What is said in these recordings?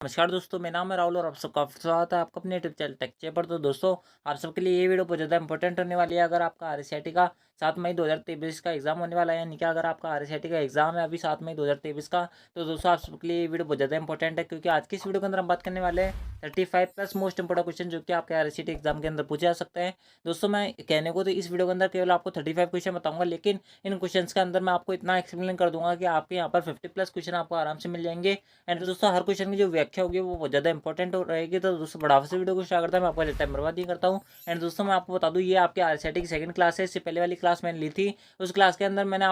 नमस्कार दोस्तों, मेरा नाम है राहुल और आप सबका स्वागत है आपका अपने यूट्यूब चैनल टेक पर। तो दोस्तों, आप सबके लिए ये वीडियो बहुत ज़्यादा इंपॉर्टेंट होने वाली है। अगर आपका आरएसआईटी का 7 मई 2023 का एग्जाम होने वाला है, यानी कि अगर आपका आरएसआईटी का एग्जाम है अभी 7 मई 2023 का, तो दोस्तों आप सबके लिए ये वीडियो बहुत ज़्यादा इंपॉर्टेंट है, क्योंकि आज की इस वीडियो के अंदर हम बात करने वाले हैं 35 प्लस मोस्ट इंपॉर्टेंट क्वेश्चन जो कि आपके आरएसआईटी एग्जाम के अंदर पूछे जा सकते हैं। दोस्तों, मैं कहने को तो इस वीडियो के अंदर केवल आपको 35 क्वेश्चन बताऊंगा, लेकिन इन क्वेश्चन के अंदर मैं आपको इतना एक्सप्लेन कर दूंगा कि आपके यहाँ पर 50 प्लस क्वेश्चन आपको आराम से मिल जाएंगे। एंड दोस्तों, हर क्वेश्चन की जो व्याख्या होगी वो बहुत ज़्यादा इंपॉर्टेंट रहेगी। तो दोस्तों, बड़ा से वीडियो को स्टार्ट करता है, मैं आपका टाइम बर्बाद नहीं करता हूँ। एंड दोस्तों, मैं आपको बता दूँ, ये आपके आरएसआईटी की सेकंड क्लास है। इससे पहले वाली क्लास मैंने ली थी, उस क्लास के अंदर मैंने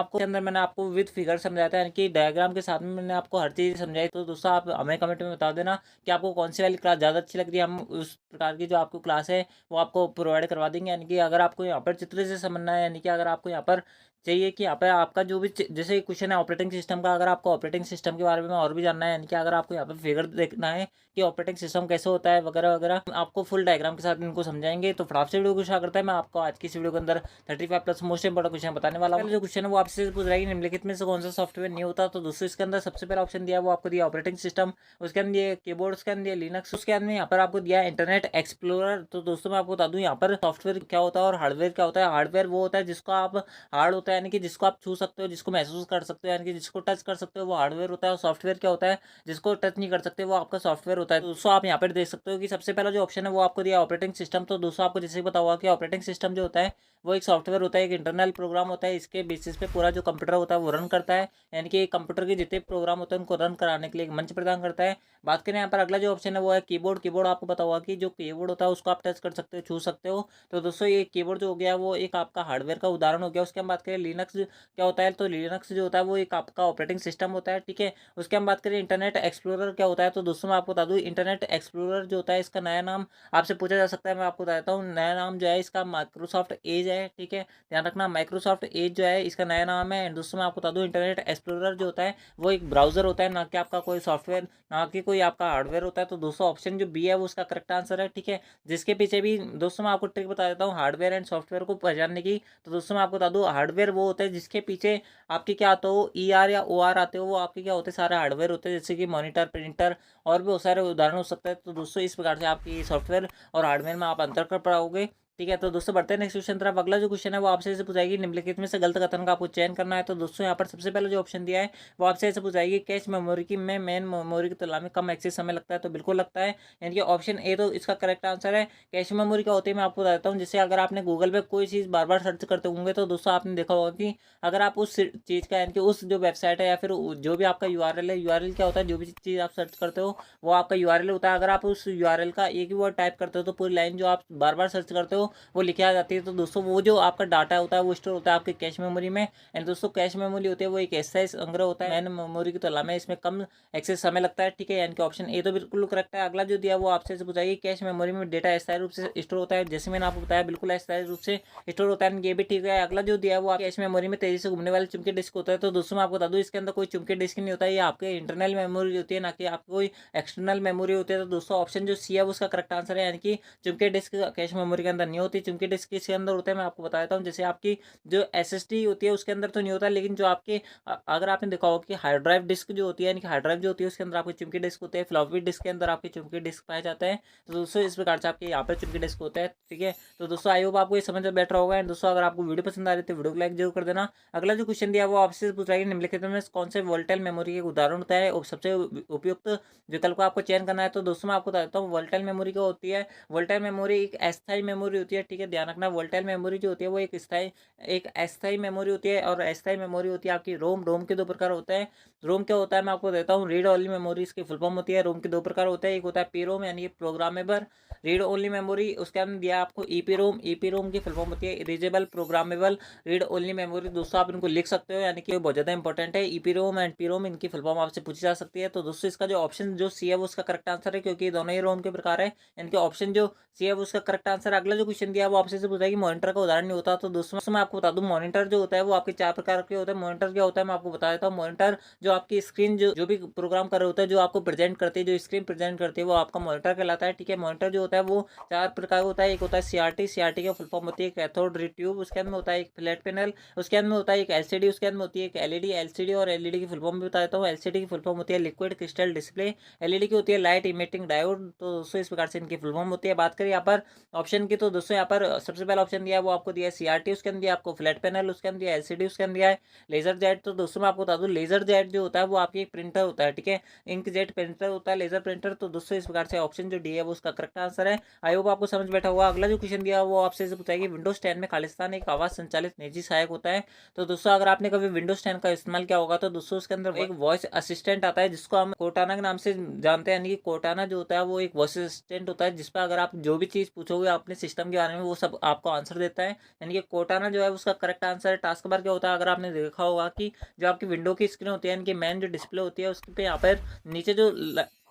आपको विद फिगर समझाया था, यानी कि डायग्राम के साथ में मैंने आपको हर चीज़ समझाई। तो दोस्तों, आप हमें कमेंट में बता देना कि आपको कौन सी वाली क्लास ज़्यादा अच्छी लग रही है। हम उस प्रकार की जो आपको क्लास है वो आपको प्रोवाइड करवा देंगे। यानी कि अगर आपको यहाँ पर चित्र से समझना है, यानी कि अगर आपको यहाँ पर चाहिए कि यहाँ पे आपका जो भी जैसे क्वेश्चन है ऑपरेटिंग सिस्टम का, अगर आपको ऑपरेटिंग सिस्टम के बारे में और भी जानना है, यानी कि अगर आपको यहाँ पे फिगर देखना है कि ऑपरेटिंग सिस्टम कैसे होता है वगैरह वगैरह, आपको फुल डायग्राम के साथ इनको समझाएंगे। तो फटाफट से वीडियो को स्टार्ट करता है। मैं आपको आज की इस वीडियो के अंदर 35 प्लस मोस्ट इंपॉर्टेंट क्वेश्चन बताने वाला हूँ। पहले जो क्वेश्चन है वो आपसे पूछ रहा है कि निम्नलिखित में से कौन सा सॉफ्टवेयर नहीं होता। तो दोस्तों, इसके अंदर सबसे पहला ऑप्शन दिया वो आपको दिया ऑपरेटिंग सिस्टम, उसके अंदर ये कीबोर्ड, उसके अंदर ये लिनक्स, उसके अंदर यहाँ पर आपको दिया इंटरनेट एक्सप्लोरर। तो दोस्तों, मैं आपको बता दूं यहाँ पर सॉफ्टवेयर क्या होता है और हार्डवेयर क्या होता है। हार्डवेयर वो होता है जिसको आप हार्ड होता है, यानी कि जिसको आप छू सकते हो, जिसको महसूस कर सकते हो, यानी कि जिसको टच कर सकते हो, वो हार्डवेयर होता है। और सॉफ्टवेयर क्या होता है, जिसको टच नहीं कर सकते, वो आपका सॉफ्टवेयर होता है। तो दोस्तों, आप यहाँ पर देख सकते हो कि सबसे पहला जो ऑप्शन है वो आपको दिया ऑपरेटिंग सिस्टम। तो दोस्तों, आपको जैसे पता हुआ कि ऑपरेटिंग सिस्टम जो होता है वो एक सॉफ्टवेयर होता है, एक इंटरनल प्रोग्राम होता है। इसके बेसिस पे पूरा जो कंप्यूटर होता है वो रन करता है, यानी कि कंप्यूटर के जितने प्रोग्राम होते हैं उनको रन कराने के लिए एक मंच प्रदान करता है। बात करें यहाँ पर अगला जो ऑप्शन है वो है कीबोर्ड। कीबोर्ड आपको पता होगा कि जो कीबोर्ड होता है उसको आप टच कर सकते हो, छू सकते हो। तो दोस्तों, ये कीबोर्ड जो हो गया वो एक आपका हार्डवेयर का उदाहरण हो गया। उसके हम बात करें लिनक्स क्या होता है, तो लिनक्स जो होता है वो एक आपका ऑपरेटिंग सिस्टम होता है, ठीक है। उसके हम बात करें इंटरनेट एक्सप्लोरर क्या होता है। तो दोस्तों, मैं आपको बता दूं, इंटरनेट एक्सप्लोरर जो होता है इसका नया नाम आपसे पूछा जा सकता है, मैं आपको बताता हूँ। नया नाम जो है इसका माइक्रोसॉफ्ट एज है, ठीक है। ध्यान रखना, माइक्रोसॉफ्ट एज जो है इसका नया नाम है। एंड दोस्तों, मैं आपको बता दूं, इंटरनेट एक्सप्लोरर जो होता है वो एक ब्राउजर होता है, ना कि आपका कोई सॉफ्टवेयर, ना कि कोई आपका हार्डवेयर होता है। तो दोस्तों, ऑप्शन जो बी है वो उसका करेक्ट आंसर है, ठीक है। जिसके पीछे भी दोस्तों मैं आपको ट्रिक बता देता हूँ हार्डवेयर एंड सॉफ्टवेयर को पहचानने की। तो दोस्तों, मैं आपको बता दूं, हार्डवेयर वो होता है जिसके पीछे आपके क्या आता हो, ई आर या ओ आर आते हो, वो आपके क्या होते हैं, सारे हार्डवेयर होते हैं, जैसे कि मॉनिटर, प्रिंटर और भी बहुत सारे उदाहरण हो सकते हैं। तो दोस्तों, इस प्रकार से आपकी सॉफ्टवेयर और हार्डवेयर में आप अंतर कर पाओगे, ठीक है। तो दोस्तों, बढ़ते हैं नेक्स्ट क्वेश्चन तरफ। अगला जो क्वेश्चन है वो आपसे ऐसे पूछाएगी, निम्नलिखित में से गलत कथन का आपको चयन करना है। तो दोस्तों, यहाँ पर सबसे पहले जो ऑप्शन दिया है वो आपसे ऐसे पूछाएगी, कैश मेमोरी की में मेन मेमोरी की तुलना में कम एक्सेस समय लगता है। तो बिल्कुल लगता है, यानी कि ऑप्शन ए तो इसका करेक्ट आंसर है। कैश मेमोरी क्या होती है मैं आपको बता देता हूँ। जैसे अगर आपने गूगल पे कोई चीज़ बार बार सर्च करते होंगे, तो दोस्तों आपने देखा होगा कि अगर आप उस चीज़ का, यानी कि उस जो वेबसाइट है या फिर जो भी आपका यूआरएल है, यूआरएल क्या होता है, जो भी चीज़ आप सर्च करते हो वो आपका यूआरएल होता है। अगर आप उस यूआरएल का एक ही वर्ड टाइप करते हो तो पूरी लाइन जो आप बार बार सर्च करते हो वो लिखी आ जाती है। तो दोस्तों, वो जो आपका डाटा होता है वो स्टोर होता है आपके कैश मेमोरी में। एंड दोस्तों, कैश मेमोरी होती है वो एक ऐसा संग्रह होता है, मैन मेमोरी की तुलना में इसमें कम एक्सेस समय लगता है, ठीक है। यानी कि ऑप्शन ए तो बिल्कुल करेक्ट है। अगला जो दिया वो आपसे पूछाइए, कैश मेमोरी में डेटा अस्थायी रूप से स्टोर होता है। जैसे मैंने आपको बताया, बिल्कुल अस्थायी रूप से स्टोर होता है, ये भी ठीक है। अगला जो दिया है वो कैश मेमोरी में तेजी से घूमने वाले चुंबकीय डिस्क होता है। तो दोस्तों, मैं आपको बता दूं, इसके अंदर कोई चुंबकीय डिस्क नहीं होता है, ये आपके इंटरनल मेमोरी होती है, ना कि आपको कोई एक्सटर्नल मेमोरी होती है। तो दोस्तों, ऑप्शन जो सी है वो उसका करेक्ट आंसर है, यानी कि चुंबकीय डिस्क कैश मेमोरी के अंदर नहीं होती। चुंबकीय डिस्क किसके अंदर होता है मैं आपको बता देता हूँ। जैसे आपकी जो एसएसडी होती है उसके अंदर तो नहीं होता, लेकिन जो आपके अगर आपने देखा होगा कि हार्ड ड्राइव डिस्क जो होती है, यानी कि हार्ड ड्राइव जो होती है उसके अंदर आपके चुंबकीय डिस्क होते हैं। फ्लॉपी डिस्क के अंदर आपके चुंबकीय डिस्क पाए जाते हैं। तो दोस्तों, इस प्रकार से आपके यहाँ पर चुंबकीय डिस्क होता है, ठीक है। तो दोस्तों, आई होप आपको ये समझ में बैठ रहा होगा। एंड दोस्तों, अगर आपको वीडियो पसंद आ रही है तो वीडियो को लाइक जरूर कर देना। अगला जो क्वेश्चन दिया है वो आपसे पूछ रहा है कि निम्नलिखित में कौन से वोल्टाइल मेमोरी के उदाहरण होता है और सबसे उपयुक्त विकल्प को आपको चयन करना है। तो दोस्तों, मैं आपको बता देता हूँ, वोल्टाइल मेमोरी क्या होती है। वोल्टाइल मेमोरी एक अस्थायी मेमोरी होती है, ठीक है। ध्यान रखना, वोल्टाइल मेमोरी जो होती है वो एक अस्थायी मेमोरी होती है, और अस्थायी मेमोरी होती है आपकी रोम। रोम के दो प्रकार होते हैं। रोम क्या होता है मैं आपको देता हूँ, रीड ओनली मेमोरी इसकी फुल फॉर्म होती है। रोम के दो प्रकार होते हैं, एक होता है पी रोम, यानी प्रोग्रामेबल रीड ओनली मेमोरी। उसके अंदर दिया आपको ईपी रोम। ईपी रोम की फुल फॉर्म होती है erasable programmable read only memory. दोस्तों, आप इनको लिख सकते हो, यानी कि बहुत ज़्यादा इंपॉर्टेंट है। EPROM and PROM, इनकी फुल फॉर्म आपसे पूछी जा सकती है। तो दोस्तों, इसका जो ऑप्शन जो सी है वो उसका करेक्ट आंसर है, क्योंकि दोनों ही रोम के प्रकार है, यानी कि ऑप्शन जो सी है वो उसका करेक्ट आंसर। अगला जो क्वेश्चन क्वेश्चन दिया वो आपसे पूछा है कि मॉनिटर का उदाहरण नहीं होता। तो दोस्तों मैं आपको बता दूं, मॉनिटर जो होता है वो आपके 4 प्रकार के होते हैं। मॉनिटर क्या होता है मैं आपको बता देता हूँ। मॉनिटर जो आपकी स्क्रीन जो भी प्रोग्राम कर रहे होता है, जो आपको प्रेजेंट करती है, जो स्क्रीन प्रेजेंट करती है, वो आपका मॉनिटर कहलाता है। ठीक है, मॉनिटर जो होता है वो 4 प्रकार का होता है। एक होता है सीआरटी, सीआरटी का फुल फॉर्म होती है कैथोड रे ट्यूब, उसके अंदर होता है एक फ्लैट पैनल, उसके अंदर होता है एक एलसीडी, उसके अंदर होती है एक एलईडी। एलसीडी और एलईडी की फुल फॉर्म भी बता देता हूँ। एलसीडी की फुल फॉर्म होती है लिक्विड क्रिस्टल डिस्प्ले, एलईडी की होती है लाइट इमिटिंग डायोड। तो दोस्तों इस प्रकार से इनकी फुल फॉर्म होती है। बात करें यहाँ पर ऑप्शन की, तो दोस्तों यहाँ पर सबसे पहला ऑप्शन दिया है वो आपको दिया है सीआरटी, उसके अंदर दिया आपको फ्लैट पैनल, उसके अंदर दिया एलसीडी, उसके अंदर दिया है लेजर जेट। तो दोस्तों मैं आपको बता दूं, लेजर जेट जो होता है वो आपकी एक प्रिंटर होता है। ठीक है, इंक जेट प्रिंटर होता है, लेजर प्रिंटर। तो दोस्तों इस प्रकार से ऑप्शन जो डी है वो उसका करेक्ट आंसर है। आई होप आपको समझ बैठा हुआ। अगला जो क्वेश्चन दिया वो आपसे पूछा है कि विंडोज 10 में खालिस्तान एक आवाज संचालित निजी सहायक होता है। तो दोस्तों अगर आपने कभी विंडोज 10 का इस्तेमाल किया होगा तो दोस्तों उसके अंदर एक वॉइस असिस्टेंट आता है जिसको हम कोर्टाना के नाम से जानते हैं। यानी कि कोर्टाना जो होता है वो एक वॉइस असिस्टेंट होता है जिस पर अगर आप जो भी चीज़ पूछोगे अपने सिस्टम के बारे में वो सब आपको आंसर देता है। यानी कि कोर्टाना जो है उसका करेक्ट आंसर है। टास्क बार क्या होता है, अगर आपने देखा होगा कि जो आपकी विंडो की स्क्रीन होती है, यानी कि मेन जो डिस्प्ले होती है उसके पे यहाँ पर नीचे जो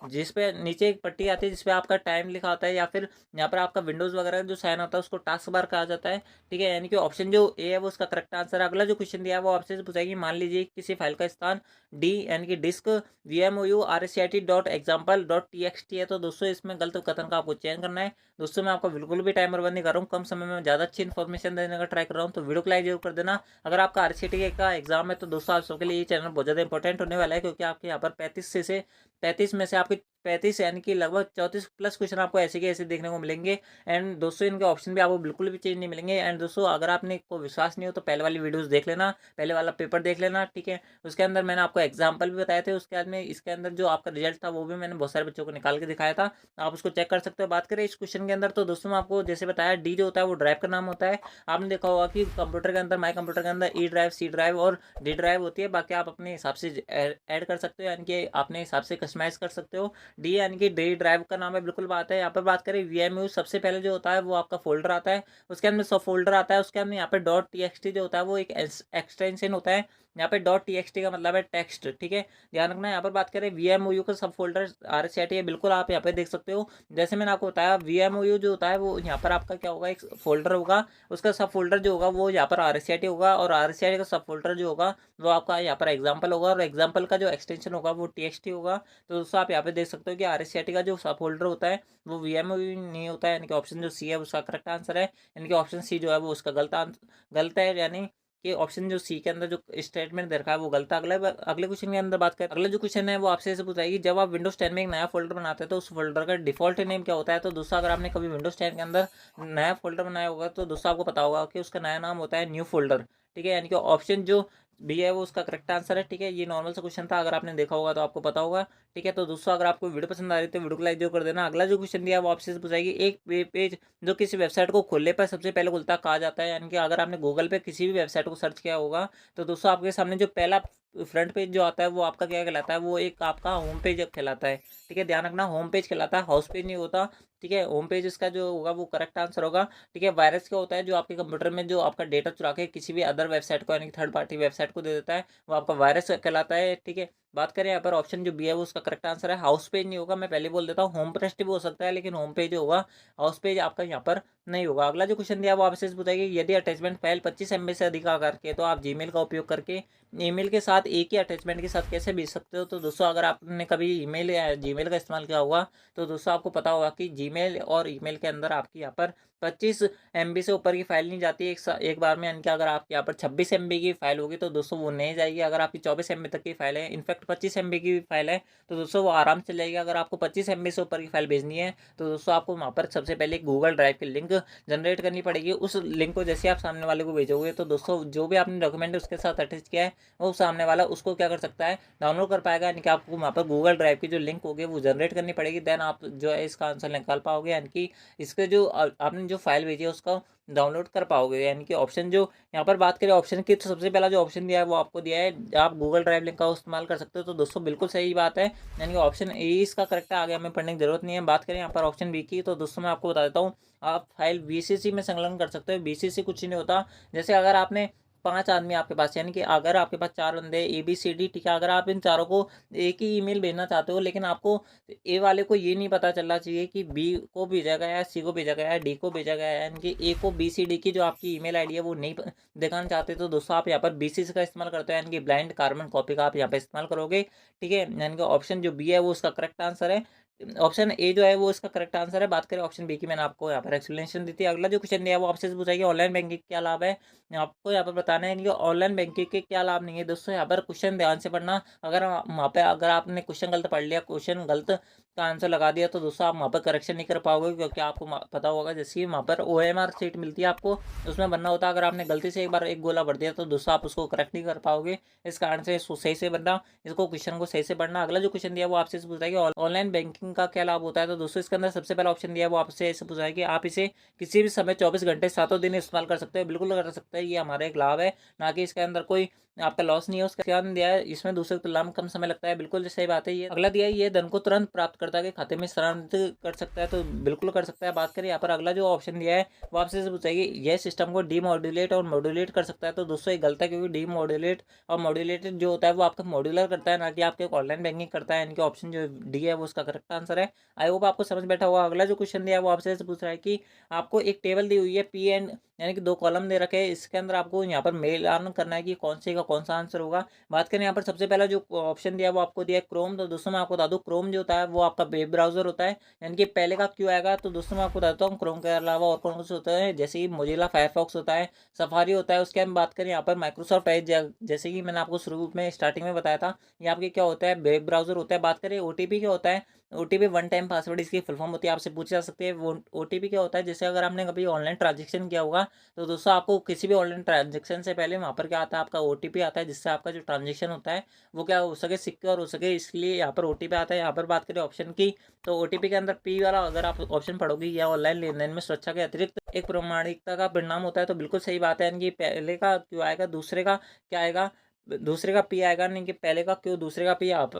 जिस पे नीचे एक पट्टी आती है जिसपे आपका टाइम लिखा होता है, या फिर यहाँ पर आपका विंडोज वगैरह जो साइन होता है उसको टास्क बार कहा जाता है। ठीक है, यानी कि ऑप्शन जो ए है वो उसका करेक्ट आंसर है। अगला जो क्वेश्चन दिया है वो आपसे पूछा है कि मान लीजिए किसी फाइल का स्थान डी यानी कि डिस्क vmou.rcit.example.txt है। तो दोस्तों इसमें गलत कथन का आपको चयन करना है। दोस्तों मैं आपको बिल्कुल भी टाइमर बंद नहीं कर रहा हूँ, कम समय में ज़्यादा अच्छी इन्फॉर्मेशन देने का ट्राई कर रहा हूँ। तो वीडियो को लाइक जरूर कर देना। अगर आपका आरसीटी का एग्जाम है तो दोस्तों आप सबके लिए ये चैनल बहुत ज़्यादा इंपॉर्टेंट होने वाला है, क्योंकि आपके यहाँ पर 35 में से आपके 35 यानी कि लगभग 34 प्लस क्वेश्चन आपको ऐसे के ऐसे देखने को मिलेंगे। एंड दोस्तों इनके ऑप्शन भी आपको बिल्कुल भी चेंज नहीं मिलेंगे। एंड दोस्तों अगर आपने को विश्वास नहीं हो तो पहले वाली वीडियोस देख लेना, पहले वाला पेपर देख लेना। ठीक है, उसके अंदर मैंने आपको एग्जाम्पल भी बताए थे, उसके बाद में इसके अंदर जो आपका रिजल्ट था वो भी मैंने बहुत सारे बच्चों को निकाल के दिखाया था, आप उसको चेक कर सकते हो। बात करें इस क्वेश्चन के अंदर तो दोस्तों मैं आपको जैसे बताया डी जो होता है वो ड्राइव का नाम होता है। आपने देखा होगा कि कंप्यूटर के अंदर माई कंप्यूटर के अंदर ई ड्राइव, सी ड्राइव और डी ड्राइव होती है। बाकी आप अपने हिसाब से ऐड कर सकते हो, यानी कि अपने हिसाब से कस्टमाइज कर सकते हो। डी यानी कि डी ड्राइव का नाम है, बिल्कुल बात है। यहाँ पर बात करें वीएमयू, सबसे पहले जो होता है वो आपका फोल्डर आता है, उसके अंदर सब फोल्डर आता है, उसके अंदर यहाँ पे डॉट टीएक्सटी जो होता है वो एक एक्सटेंशन होता है। यहाँ पे डॉट टीएक्सटी का मतलब है टेक्स्ट। ठीक है, ध्यान रखना। यहाँ पर बात करें वीएमओयू का सब फोल्डर आरसीआईटी है, बिल्कुल आप यहाँ पे देख सकते हो। जैसे मैंने आपको बताया वीएमओयू जो होता है वो यहाँ पर आपका क्या होगा, एक फोल्डर होगा, उसका सब फोल्डर जो होगा वो यहाँ पर आरसीआईटी होगा, और आरसीआईटी का सब फोल्डर जो होगा वो आपका यहाँ पर एग्जाम्पल होगा, और एग्जाम्पल का जो एक्सटेंशन होगा वो टीएक्सटी होगा। तो दोस्तों आप यहाँ पे देख सकते हो कि आरसीआईटी का जो सब फोल्डर होता है वो वीएमओयू नहीं होता है। यानी कि ऑप्शन जो सी है उसका करेक्ट आंसर है। यानी कि ऑप्शन सी जो है वो उसका गलत है, यानी कि ऑप्शन जो सी के अंदर जो स्टेटमेंट दे रखा है वो गलत है। अगले क्वेश्चन के अंदर बात करें, अगला जो क्वेश्चन है वो आपसे ऐसे पूछा है कि जब आप विंडोज 10 में एक नया फोल्डर बनाते हैं तो उस फोल्डर का डिफॉल्ट नेम क्या होता है। तो दोस्तों अगर आपने कभी विंडोज 10 के अंदर नया फोल्डर बनाया होगा तो दोस्तों आपको पता होगा कि उसका नया नाम होता है न्यू फोल्डर। ठीक है, यानी कि ऑप्शन जो बी है वो उसका करेक्ट आंसर है। ठीक है, ये नॉर्मल सा क्वेश्चन था, अगर आपने देखा होगा तो आपको पता होगा। ठीक है, तो दोस्तों अगर आपको वीडियो पसंद आ रही है तो वीडियो को लाइक जो कर देना। अगला जो क्वेश्चन दिया है वो आपसे पूछाएगी एक पेज जो किसी वेबसाइट को खोलने पर सबसे पहले खुलता कहा जाता है। यानी कि अगर आपने गूगल पे किसी भी वेबसाइट को सर्च किया होगा तो दोस्तों आपके सामने जो पहला फ्रंट पेज जो आता है वो आपका क्या कहलाता है, वो एक आपका होम पेज कहलाता है। ठीक है, ध्यान रखना, होम पेज कहलाता है, हाउस पेज नहीं होता। ठीक है, होम पेज इसका जो होगा वो करेक्ट आंसर होगा। ठीक है, वायरस क्या होता है, जो आपके कंप्यूटर में जो आपका डेटा चुरा के किसी भी अदर वेबसाइट को यानी कि थर्ड पार्टी वेबसाइट को दे देता है, वो आपका वायरस कहलाता है। ठीक है, बात करें यहाँ पर ऑप्शन जो बी है वो उसका करेक्ट आंसर है। हाउस पेज नहीं होगा, मैं पहले बोल देता हूँ, होम पेज भी हो सकता है लेकिन होम पेज होगा, हाउस पेज आपका यहाँ पर नहीं होगा। अगला जो क्वेश्चन दिया वो आपसे बताइए यदि अटैचमेंट फाइल 25 MB से अधिक आकार के तो आप जीमेल का उपयोग करके ईमेल के साथ एक ही अटैचमेंट के साथ कैसे भेज सकते हो। तो दोस्तों अगर आपने कभी ईमेल या जीमेल का इस्तेमाल किया होगा तो दोस्तों आपको पता होगा कि जीमेल और ईमेल के अंदर आपकी यहाँ पर 25 MB से ऊपर की फाइल नहीं जाती एक बार में। यानी कि अगर आपके यहाँ पर 26 MB की फाइल होगी तो दोस्तों वो नहीं जाएगी। अगर आपकी 24 MB तक की फाइल है, इनफैक्ट 25 MB की फाइल है तो दोस्तों वो आराम से जाएगी। अगर आपको 25 MB से ऊपर की फाइल भेजनी है तो दोस्तों आपको वहाँ पर सबसे पहले गूगल ड्राइव की लिंक जनरेट करनी पड़ेगी। उस लिंक को जैसे आप सामने वाले को भेजोगे तो दोस्तों जो भी आपने डॉक्यूमेंट उसके साथ अटैच किया है वो सामने वाला उसको क्या कर सकता है, डाउनलोड कर पाएगा। यानी कि आपको वहाँ पर गूगल ड्राइव की जो लिंक होगी वो जनरेट करनी पड़ेगी, देन आप जो है इसका आंसर निकाल पाओगे। यानी कि इसके जो आपने जो फाइल भेजी है उसका डाउनलोड कर पाओगे। यानी कि ऑप्शन जो यहाँ पर बात करें ऑप्शन की तो सबसे पहला जो ऑप्शन दिया है वो आपको दिया है आप गूगल ड्राइव लिंक का इस्तेमाल कर सकते हो। तो दोस्तों बिल्कुल सही बात है, यानी कि ऑप्शन ए इसका करेक्ट है, आगे हमें पढ़ने की जरूरत नहीं है। बात करें यहाँ पर ऑप्शन बी की तो दोस्तों मैं आपको बता देता हूँ, आप फाइल VCC में संलग्न कर सकते हो। VCC कुछ नहीं होता, जैसे अगर आपने 5 आदमी आपके पास, यानी कि अगर आपके पास 4 बंदे ए, बी, सी, डी, ठीक है, अगर आप इन चारों को एक ही ईमेल भेजना चाहते हो, लेकिन आपको ए वाले को ये नहीं पता चलना चाहिए कि बी को भेजा गया है, सी को भेजा गया है, डी को भेजा गया है, यानी कि ए को बी, सी, डी की जो आपकी ईमेल आईडी है वो नहीं दिखाना चाहते, तो दोस्तों आप यहाँ पर BCC का इस्तेमाल करते हो, यानी कि ब्लाइंड कार्बन कॉपी का आप यहाँ पे इस्तेमाल करोगे। ठीक है, यानी कि ऑप्शन जो बी है वो उसका करेक्ट आंसर है। ऑप्शन ए जो है वो इसका करेक्ट आंसर है। बात करें ऑप्शन बी की, मैंने आपको यहाँ पर एक्सप्लेनेशन दी थी। अगला जो क्वेश्चन दिया है वो आपसे पूछा है कि ऑनलाइन बैंकिंग के क्या लाभ है। आपको यहाँ पर बताना है कि ऑनलाइन बैंकिंग के क्या लाभ नहीं है। दोस्तों यहाँ पर क्वेश्चन ध्यान से पढ़ना। अगर वहाँ पे अगर आपने क्वेश्चन गलत पढ़ लिया, क्वेश्चन गलत का आंसर लगा दिया, तो दोस्तों आप वहाँ पर करेक्शन नहीं कर पाओगे, क्योंकि आपको पता होगा जैसे वहाँ पर OMR सीट मिलती है आपको, उसमें बनना होता है। अगर आपने गलती से एक बार एक गोला भर दिया तो दोस्तों आप उसको करेक्ट नहीं कर पाओगे। इस कारण से इसको सही से बनना, इसको क्वेश्चन को सही से पढ़ना। अगला जो क्वेश्चन दिया वो आपसे पूछा है कि ऑनलाइन बैंकिंग का क्या लाभ होता है। तो दोस्तों इसके अंदर सबसे पहला ऑप्शन दिया है वो आपसे ऐसे पूछा है कि आप इसे किसी भी समय 24 घंटे सातों दिन इस्तेमाल कर सकते हो। बिल्कुल कर सकते हैं, ये हमारा एक लाभ है, ना कि इसके अंदर कोई आपका लॉस नहीं है। उसका क्या दिया है, इसमें दूसरे की तुलना में कम समय लगता है। बिल्कुल सही बात है। ये अगला दिया है, ये धन को तुरंत प्राप्तकर्ता के खाते में स्थानांतरित कर सकता है। तो बिल्कुल कर सकता है। बात करें यहाँ पर अगला जो ऑप्शन दिया है वो आपसे पूछेगी, यह सिस्टम को डीमॉड्यूलेट और मॉड्यूलेट कर सकता है। तो दोस्तों ये गलत है, क्योंकि डीमॉड्यूलेट और मॉड्यूलेटेड जो होता है वो आपका मॉड्यूलर करता है, ना कि आपके ऑनलाइन बैंकिंग करता है। इनके ऑप्शन जो डी है वो उसका करेक्ट आंसर है। आई होप आपको समझ बैठा होगा। अगला जो क्वेश्चन दिया है वो आपसे पूछ रहा है कि आपको एक टेबल दी हुई है पी एंड, यानी कि 2 कॉलम दे रखे हैं। इसके अंदर आपको यहाँ पर मिलान करना है कि कौन से का कौन सा आंसर होगा। बात करें यहाँ पर सबसे पहला जो ऑप्शन दिया है वो आपको दिया है क्रोम। तो दोस्तों मैं आपको बता दूं, क्रोम जो होता है वो आपका वेब ब्राउजर होता है, यानी कि पहले का क्यों आएगा। तो दोस्तों मैं आपको बताता हूँ क्रोम के अलावा और कौन से होता है, जैसे कि मोजिला फायरफॉक्स होता है, सफारी होता है। उसके हम बात करें यहाँ पर माइक्रोसॉफ्ट एज, जैसे कि मैंने आपको शुरू में स्टार्टिंग में बताया था, ये आपके क्या होता है, वेब ब्राउजर होता है। बात करें OTP क्या होता है, OTP वन टाइम पासवर्ड, इसकी फुल फॉर्म होती है, आपसे पूछी जा सकती है। वो OTP क्या होता है, जैसे अगर आपने कभी ऑनलाइन ट्रांजेक्शन किया होगा, तो दोस्तों आपको किसी भी ऑनलाइन ट्रांजेक्शन से पहले वहाँ पर क्या आता है, आपका OTP आता है, जिससे आपका जो ट्रांजेक्शन होता है वो क्या हो सके, सिक्योर हो सके, इसलिए यहाँ पर OTP आता है। यहाँ पर बात करें ऑप्शन की, तो OTP के अंदर पी वाला अगर आप ऑप्शन पढ़ोगे, या ऑनलाइन लेन देन में सुरक्षा के अतिरिक्त एक प्रमाणिकता का परिणाम होता है। तो बिल्कुल सही बात है, यानी कि पहले का क्यों आएगा, दूसरे का क्या आएगा, दूसरे का पी आएगा, नहीं कि पहले का क्यों दूसरे का पी। आप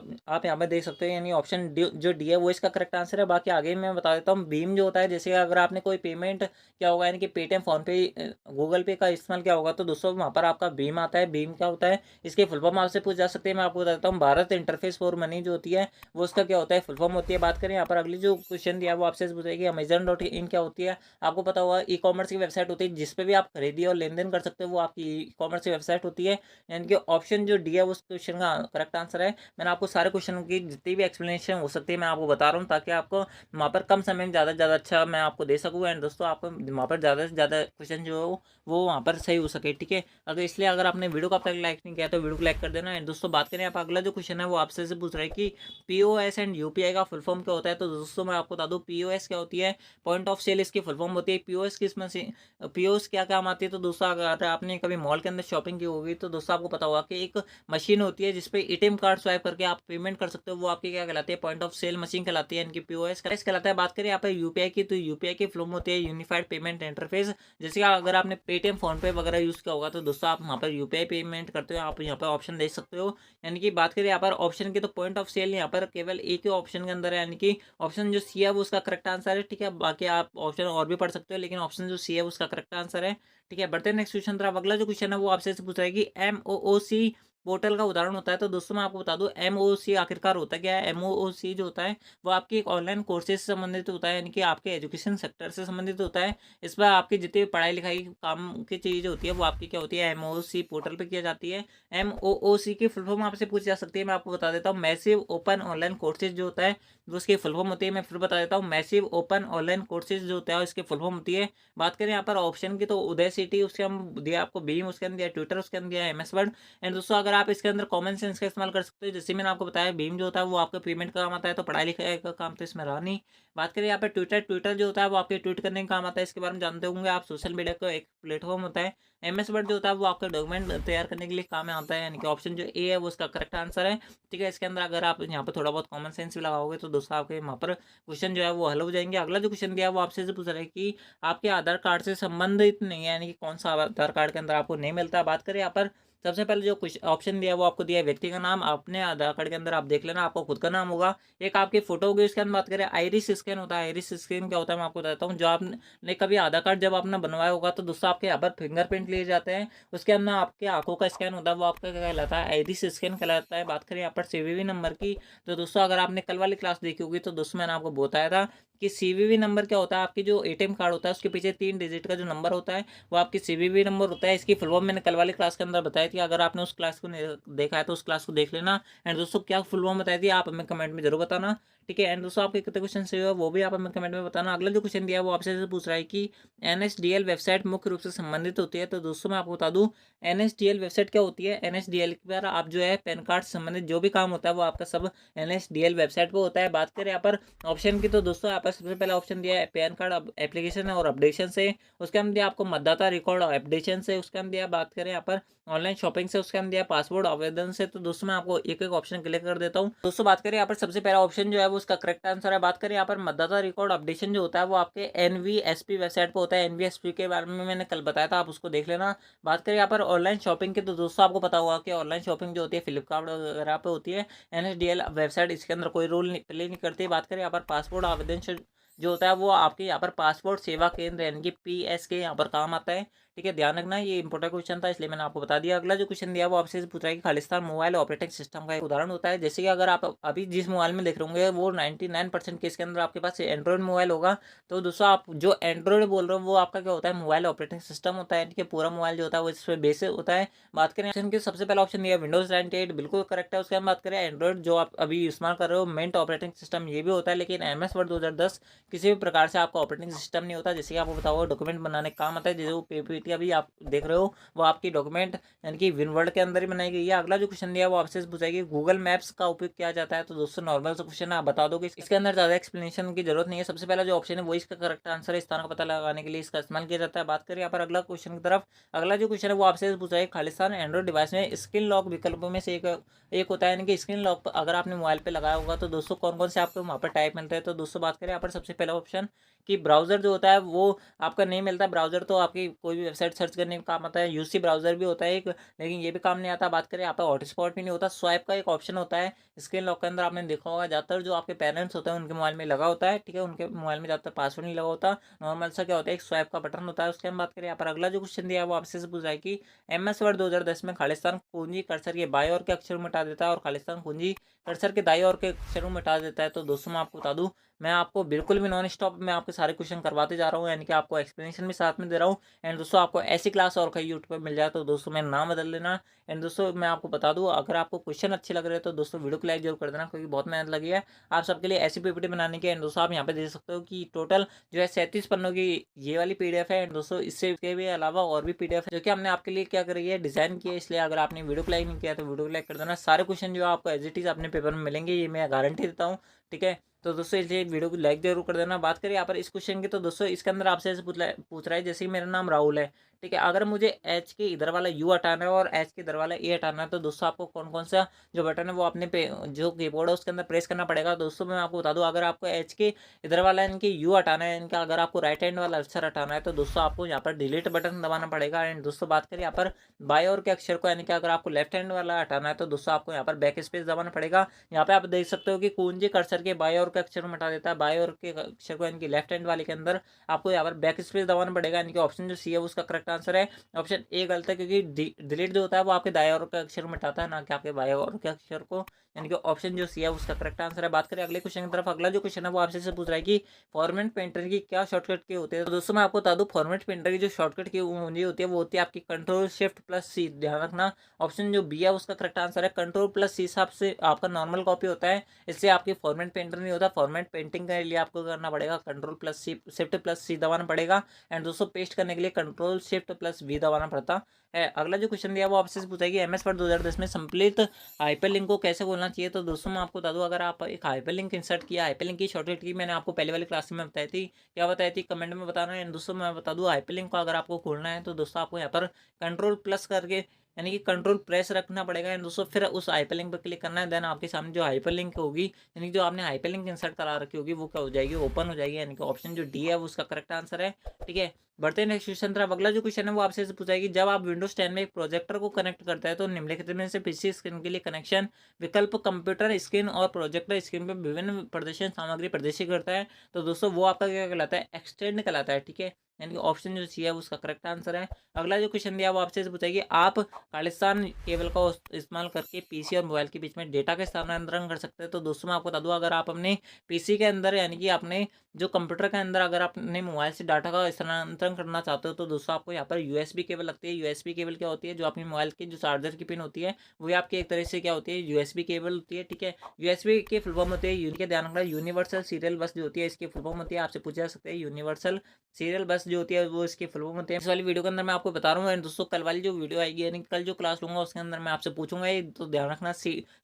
यहाँ पे देख सकते हो, यानी ऑप्शन डी जो डी है वो इसका करेक्ट आंसर है। बाकी आगे मैं बता देता हूँ, भीम जो होता है, जैसे अगर आपने कोई पेमेंट क्या होगा, यानी कि पेटीएम, फोनपे, गूगल पे का इस्तेमाल किया होगा, तो दोस्तों वहाँ पर आपका भीम आता है। भीम क्या होता है, इसके फुल फॉर्म आपसे पूछ जा सकते हैं। मैं आपको बता देता हूँ, भारत इंटरफेस फॉर मनी जो होती है वो उसका क्या होता है, फुल फॉर्म होती है। बात करें यहाँ पर अगली जो क्वेश्चन दिया है वो आपसे पूछेगी Amazon.in क्या होती है। आपको पता होगा ई कॉमर्स की वेबसाइट होती है, जिसपे भी आप खरीदी और लेन देन कर सकते हो, वो आपकी ई कॉमर्स की वेबसाइट होती है। यानी कि ऑप्शन जो डी है उस क्वेश्चन का करेक्ट आंसर है। मैंने आपको सारे क्वेश्चन की जितनी भी एक्सप्लेनेशन हो सकती है मैं आपको बता रहा हूँ, ताकि आपको वहाँ पर कम समय में ज़्यादा से ज़्यादा अच्छा मैं आपको दे सकूँ। एंड दोस्तों आपको वहाँ पर ज़्यादा से ज़्यादा क्वेश्चन जो है वो वहाँ पर सही हो सके। ठीक है, अगर इसलिए अगर आपने वीडियो को अब तक लाइक नहीं किया तो वीडियो को लाइक कर देना। एंड दोस्तों बात करें आप अगला जो क्वेश्चन है वो आपसे से पूछ रहा है कि POS एंड UPI का फुल फॉर्म क्या होता है। तो दोस्तों मैं आपको बता दूँ, POS क्या होती है, पॉइंट ऑफ सेल इसकी फुल फॉर्म होती है। POS किस मशीन, POS क्या काम आती है। तो दोस्तों अगर आपने कभी मॉल के अंदर शॉपिंग की होगी, तो दोस्तों आपको पता होगा कि एक मशीन होती है जिसपे ATM कार्ड स्वाइप करके आप पेमेंट कर सकते हो, वो आपकी क्या कहलाती है, पॉइंट ऑफ सेल मशीन कहलाती है, इनकी POS कहलाता है। बात करें यहाँ पे UPI की, तो UPI की फुल फॉर्म होती है यूनिफाइड पेमेंट इंटरफेस। जैसे कि अगर आपने पेटीएम, फोनपे वगैरह यूज़ किया होगा, तो दोस्तों आप वहाँ पर UPI पेमेंट करते हो, आप यहाँ पर ऑप्शन देख सकते हो। यानी कि बात करें यहाँ पर ऑप्शन की, तो पॉइंट ऑफ सेल यहाँ पर केवल एक ही ऑप्शन के अंदर है, यानी कि ऑप्शन जो सी है वो उसका करेक्ट आंसर है। ठीक है, बाकी आप ऑप्शन और भी पढ़ सकते हो, लेकिन ऑप्शन जो सी है उसका करेक्ट आंसर है। ठीक है, बढ़ते हैं नेक्स्ट क्वेश्चन तरफ। अगला जो क्वेश्चन है वो आपसे पूछ रहा है कि MOOC पोर्टल का उदाहरण होता है। तो दोस्तों मैं आपको बता दूं, MOOC आखिरकार होता क्या है। MOOC जो होता है वो आपकी एक ऑनलाइन कोर्सेज से संबंधित होता है, यानी कि आपके एजुकेशन सेक्टर से संबंधित होता है। इस पर आपकी जितनी भी पढ़ाई लिखाई काम की चीज़ होती है वो आपकी क्या होती है, MOOC पोर्टल पर किया जाती है। MOOC की फुल फॉर्म आपसे पूछी जा सकती है, मैं आपको बता देता हूँ। मैसिव ओपन ऑनलाइन कोर्सेज जो होता है वो उसकी फुल फॉर्म होती है। मैं फिर बता देता हूँ, मैसिव ओपन ऑनलाइन कोर्सेज जो होता है उसकी फुल फॉर्म होती है। बात करें यहाँ पर ऑप्शन की, तो उदय सिटी उसके हम दिया आपको, बीम उसके अंदर दिया, ट्विटर उसके अंदर दिया, MS वर्ड। एंड दोस्तों अगर आप इसके अंदर कॉमन सेंस का इस्तेमाल कर सकते हो, जैसे मैंने आपको बताया भीम जो होता है वो आपका पेमेंट का काम आता है, तो पढ़ाई लिखाई का काम तो इसमें रहा नहीं। बात करें यहाँ पे ट्विटर, ट्विटर जो होता है वो आपके ट्वीट करने का काम आता है, इसके बारे में जानते होंगे आप, सोशल मीडिया का एक प्लेटफॉर्म होता है। MS वर्ड जो होता है वो आपका डॉक्यूमेंट तैयार करने के लिए काम में आता है, यानी कि ऑप्शन जो ए है वो उसका करेक्ट आंसर है। ठीक है, इसके अंदर अगर आप यहाँ पर थोड़ा बहुत कॉमन सेंस भी लगाओगे, तो दोस्तों आपके वहाँ पर क्वेश्चन जो है वो हल हो जाएंगे। अगला जो क्वेश्चन दिया है वो आपसे पूछ रहा है कि आपके आधार कार्ड से संबंधित नहीं है, यानी कि कौन सा आधार कार्ड के अंदर आपको नहीं मिलता। बात करें यहाँ पर सबसे पहले जो कुछ ऑप्शन दिया है वो आपको दिया है व्यक्ति का नाम, अपने आधार कार्ड के अंदर आप देख लेना आपको खुद का नाम होगा, एक आपकी फोटो होगी, उसके अंदर बात करें आइरिस स्कैन होता है। आइरिस स्कैन क्या होता है मैं आपको बताता हूँ। जो आपने कभी आधार कार्ड जब आपने बनवाया होगा तो दोस्तों आपके यहाँ पर फिंगरप्रिंट लिए जाते हैं, उसके अंदर आपके आंखों का स्कैन होता है, वो आपका क्या कहलाता है, आइरिस स्कैन कहलाता है। बात करें यहाँ पर सीवीवी नंबर की, तो दोस्तों अगर आपने कल वाली क्लास देखी होगी तो दोस्तों मैंने आपको बताया था कि सीवीवी नंबर क्या होता है। आपकी जो एटीएम कार्ड होता है उसके पीछे 3 डिजिट का जो नंबर होता है वो आपकी सीवीवी नंबर होता है। इसकी फुल फॉर्म मैंने कल वाली क्लास के अंदर बताई थी, अगर आपने उस क्लास को देखा है तो उस क्लास को देख लेना। एंड दोस्तों क्या फुल फॉर्म बताई थी आप हमें कमेंट में जरूर बताना, ठीक है। एंड दोस्तों आपके कितने क्वेश्चन से हुआ वो भी आप हमें कमेंट में बताना। अगला जो क्वेश्चन दिया है वो आपसे पूछ रहा है कि एनएसडीएल वेबसाइट मुख्य रूप से संबंधित होती है। तो दोस्तों मैं आपको बता दूं एनएसडीएल वेबसाइट क्या होती है। एनएसडीएल पर आप जो है पैन कार्ड से संबंधित जो भी काम होता है वो आपका सब एनएसडीएल वेबसाइट पर होता है। बात करें यहाँ पर ऑप्शन की, तो दोस्तों यहाँ पर सबसे पहला ऑप्शन दिया है पैन कार्ड एप्लीकेशन और अपडेशन से, उसके अंदर दिया आपको मतदाता रिकॉर्ड अपडेशन से, उसके अंदर दिया बात करें यहाँ पर ऑनलाइन शॉपिंग से, उसके अंदर दिया पासपोर्ट आवेदन से। तो दोस्तों मैं आपको एक एक ऑप्शन क्लियर कर देता हूँ। दोस्तों बात करें यहाँ पर सबसे पहला ऑप्शन जो है वो उसका करेक्ट आंसर है। बात करें यहाँ पर मतदाता रिकॉर्ड अपडेशन जो होता है वो आपके एनवीएसपी वेबसाइट पर होता है। एनवीएसपी के बारे में मैंने कल बताया था, आप उसको देख लेना। बात करें यहाँ पर ऑनलाइन शॉपिंग की, तो दोस्तों आपको पता होगा कि ऑनलाइन शॉपिंग जो होती है फ्लिपकार्ट वगैरह पे होती है। एनएसडीएल वेबसाइट इसके अंदर कोई रोल प्ले नहीं करती। बात करें यहाँ पर पासपोर्ट आवेदन जो होता है वो आपके यहाँ पर पासपोर्ट सेवा केंद्र यानी कि पीएस के यहाँ पर काम आता है, ठीक है। ध्यान रखना ये इंपॉर्टेंट क्वेश्चन था इसलिए मैंने आपको बता दिया। अगला जो क्वेश्चन दिया वो आपसे पूछ रहा है कि खालिस्तान मोबाइल ऑपरेटिंग सिस्टम का एक उदाहरण होता है। जैसे कि अगर आप अभी जिस मोबाइल में देख रहे होंगे वो 99% केस के अंदर आपके पास एंड्रॉइड मोबाइल होगा। तो दोस्तों आप जो एंड्रॉइड बोल रहे हो वो आपका क्या होता है, मोबाइल ऑपरेटिंग सिस्टम होता है, ठीक है। पूरा मोबाइल जो होता है वो इस पर बेस होता है। बात करें ऑप्शन की, सबसे पहला ऑप्शन दिया विंडोज 98 बिल्कुल करेक्ट है। उसके बाद बात करें एंड्रॉइड जो आप अभी इस्तेमाल कर रहे हो मेंट ऑपरेटिंग सिस्टम ये भी होता है, लेकिन एमएस वर्ड 2010 किसी भी प्रकार से आपका ऑपरेटिंग सिस्टम नहीं होता। जैसे कि आपको बताओ डॉक्यूमेंट बनाने का काम आता है, जैसे वो पीपीटी अभी आप देख रहे हो वो आपकी डॉक्यूमेंट यानी कि विनवर्ड के अंदर ही बनाई गई है। अगला जो क्वेश्चन दिया वो आपसे पूछाएगी गूगल मैप्स का उपयोग किया जाता है। तो दोस्तों नॉर्मल सा क्वेश्चन है, आप बता दो कि इसके अंदर ज़्यादा एक्सप्लेनेशन की जरूरत नहीं है। सबसे पहला जो ऑप्शन है वो इसका करेक्ट आंसर है, स्थान का पता लगाने के लिए इसका इस्तेमाल किया जाता है। बात करें यहाँ पर अगला क्वेश्चन की तरफ, अगला जो क्वेश्चन है वो आपसे पूछा है खालिस्तान एंड्रॉइड डिवाइस में स्क्रीन लॉक विकल्पों में से एक होता है, यानी कि स्क्रीन लॉक अगर आपने मोबाइल पे लगाया होगा तो दोस्तों कौन कौन से आपको वहाँ पर टाइप मिलते हैं। तो दोस्तों बात करें यहाँ पर सबसे पहला ऑप्शन कि ब्राउजर जो होता है वो आपका नहीं मिलता। ब्राउजर तो आपकी कोई भी वेबसाइट सर्च करने का काम आता है, यूसी ब्राउजर भी होता है एक, लेकिन ये भी काम नहीं आता। बात करें यहाँ पर हॉटस्पॉट भी नहीं होता। स्वाइप का एक ऑप्शन होता है स्क्रीन लॉक के अंदर, आपने देखा होगा ज़्यादातर जो आपके पेरेंट्स होते हैं उनके मोबाइल में लगा होता है, ठीक है। उनके मोबाइल में ज़्यादातर पासवर्ड नहीं लगा होता, नॉर्मल सा क्या होता है एक स्वाइप का बटन होता है। उसके हम बात करें यहाँ पर अगला जो क्वेश्चन दिया है वो आपसे पूछ रहा है कि एमएस वर्ड 2010 में खालिस्तान कुंजी कर्सर के बाएं ओर के अक्षर में मिटा देता है और खालिस्तान कुंजी कर्सर के दाईं ओर के अक्षरों में मिटा देता है। तो दोस्तों मैं आपको बता दूं मैं आपको बिल्कुल भी नॉन स्टॉप में आपके सारे क्वेश्चन करवाते जा रहा हूँ, यानी कि आपको एक्सप्लेनेशन भी साथ में दे रहा हूँ। एंड दोस्तों आपको ऐसी क्लास और कहीं यूट्यूब पर मिल जाए तो दोस्तों मेरा नाम बदल देना। एंड दोस्तों मैं आपको बता दूं अगर आपको क्वेश्चन अच्छे लग रहे हैं तो दोस्तों वीडियो को लाइक जरूर कर देना, क्योंकि बहुत मेहनत लगी है आप सबके लिए ऐसी पीपीटी बनाने की। एंड दोस्तों आप यहाँ पे देख सकते हो कि टोटल जो है 37 पन्नों की ये वाली पीडीएफ है। एंड दोस्तों इससे के भी अलावा और भी पीडीएफ है जो कि हमने आपके लिए क्या करी है डिजाइन की है, इसलिए अगर आपने वीडियो को लाइक नहीं किया तो वीडियो को लाइक कर देना। सारे क्वेश्चन जो आपको एज इट इज अपने पेपर में मिलेंगे, ये मैं गारंटी देता हूँ, ठीक है। तो दोस्तों इसलिए वीडियो को लाइक जरूर कर देना। बात करें यहाँ पर इस क्वेश्चन की, तो दोस्तों इसके अंदर आपसे ऐसे पूछ रहा है जैसे कि मेरा नाम राहुल है, ठीक है। अगर मुझे एच के इधर वाला यू हटाना है और एच के इधर वाला ए हटाना है तो दोस्तों आपको कौन कौन सा जो बटन है वो अपने पे जो कीबोर्ड है उसके अंदर प्रेस करना पड़ेगा। दोस्तों मैं आपको बता दूं अगर आपको एच के इधर वाला इनकी यू हटाना है, इनका अगर आपको राइट हैंड वाला अक्षर हटाना है तो दोस्तों आपको यहाँ पर डिलीट बटन दबाना पड़ेगा। एंड दोस्तों बात करें यहाँ पर बाय और के अक्षर को, यानी कि अगर आपको लेफ्ट हैंड वाला हटाना है तो दोस्तों आपको यहाँ पर बैक स्पेस दबाना पड़ेगा। यहाँ पे आप देख सकते हो कि कुंजी कर्सर के बाय और के अक्षर में हटा देता है, बाय और के अक्षर को यानी कि लेफ्ट हैंड वाले के अंदर आपको यहाँ पर बैक स्पेस दबाना पड़ेगा, यानी कि ऑप्शन जो सी है उसका करेक्ट आंसर है। ऑप्शन ए गलत है क्योंकि डिलीट जो होता है वो आपके दाएं ओर के अक्षर को मिटाता है, ना कि आपके बाएं ओर के अक्षर को, यानी कि ऑप्शन जो सी है उसका करेक्ट आंसर है। बात करें अगले क्वेश्चन की तरफ, अगला जो क्वेश्चन है वो आपसे पूछ रहा है कि फॉर्मेट पेंटर की क्या शॉर्टकट की होते हैं। तो दोस्तों मैं आपको बता दूं फॉर्मेट पेंटर की जो शॉर्टकट की कुंजी होती है वो होती है आपकी कंट्रोल शिफ्ट प्लस सी। ध्यान रखना ऑप्शन जो बी है उसका करेक्ट आंसर है। कंट्रोल प्लस सी हिसाब से आपका नॉर्मल कॉपी होता है, इसलिए आपकी फॉर्मेट पेंटर नहीं होता। फॉर्मेट पेंटिंग के लिए आपको करना पड़ेगा कंट्रोल प्लस सी शिफ्ट प्लस सी दबाना पड़ेगा। एंड दोस्तों पेस्ट करने के लिए कंट्रोल शिफ्ट प्लस वी दबाना पड़ता है। अगला जो क्वेश्चन दिया वो आपसे पूछा है कि एमएस वर्ड 2010 में संपलित हाइपरलिंक को कैसे खोलना चाहिए। तो दोस्तों मैं आपको बता दूं अगर आप एक हाइपरलिंक इंसर्ट किया, हाइपरलिंक की शॉर्टकट की मैंने आपको पहले वाली क्लास में बताई थी, क्या बताई थी कमेंट में बताना। एंड दोस्तों मैं बता दूं हाइपरलिंक को अगर आपको खोलना है तो दोस्तों आपको यहाँ पर कंट्रोल प्लस करके यानी कि कंट्रोल प्रेस रखना पड़ेगा एंड दोस्तों फिर उस हाइपरलिंक पर क्लिक करना है। देन आपके सामने जो हाइपरलिंक होगी, यानी जो आपने हाइपरलिंक इंसर्ट करा रखी होगी, वो क्या हो जाएगी, ओपन हो जाएगी। यानी कि ऑप्शन जो डी है वो उसका करेक्ट आंसर है। ठीक है, बढ़ते हैं नेक्स्ट क्वेश्चन तरफ। अगला जो क्वेश्चन है वो आपसे पूछाएगी, जब आप विंडोज 10 में एक प्रोजेक्टर को कनेक्ट करते हैं तो निम्नलिखित में से पीसी स्क्रीन के लिए कनेक्शन विकल्प कंप्यूटर स्क्रीन और प्रोजेक्टर स्क्रीन पर विभिन्न प्रदर्शन सामग्री प्रदर्शित करता है। तो दोस्तों वो आपका क्या कहलाता है, एक्सटेंड कहलाता है। ठीक है, यानी कि ऑप्शन जो सी है उसका करेक्ट आंसर है। अगला जो क्वेश्चन दिया वो आपसे पूछेगी, आप खालिस्तान केबल का इस्तेमाल करके पीसी और मोबाइल के बीच में डेटा का स्थानांतरण कर सकते हैं। तो दोस्तों मैं आपको बता दूं, अगर आप अपने पीसी के अंदर यानी कि अपने जो कंप्यूटर के अंदर अगर आप अपने मोबाइल से डाटा का स्थानांतरण करना चाहते हो तो दोस्तों आपको यहाँ पर यूएसबी केबल लगती है। यूएसबी केबल क्या होती है, जो अपने मोबाइल की जो चार्जर की पिन होती है वो आपकी एक तरह से क्या होती है, यूएसबी केबल होती है। ठीक है, यूएसबी की फुल फॉर्म होती है, ध्यान रखना, यूनिवर्सल सीरियल बस जो होती है इसकी फुल फॉर्म होती है। आपसे पूछा जा सकता है यूनिवर्सल सीरियल बस जो होती है वो इसकी फुल फॉर्म होती है। इस वाली वीडियो के अंदर मैं आपको बता रहा हूँ। एंड दोस्तों कल वाली जो वीडियो आएगी यानी कल जो क्लास लूंगा उसके अंदर मैं आपसे पूछूंगा ये, तो ध्यान रखना।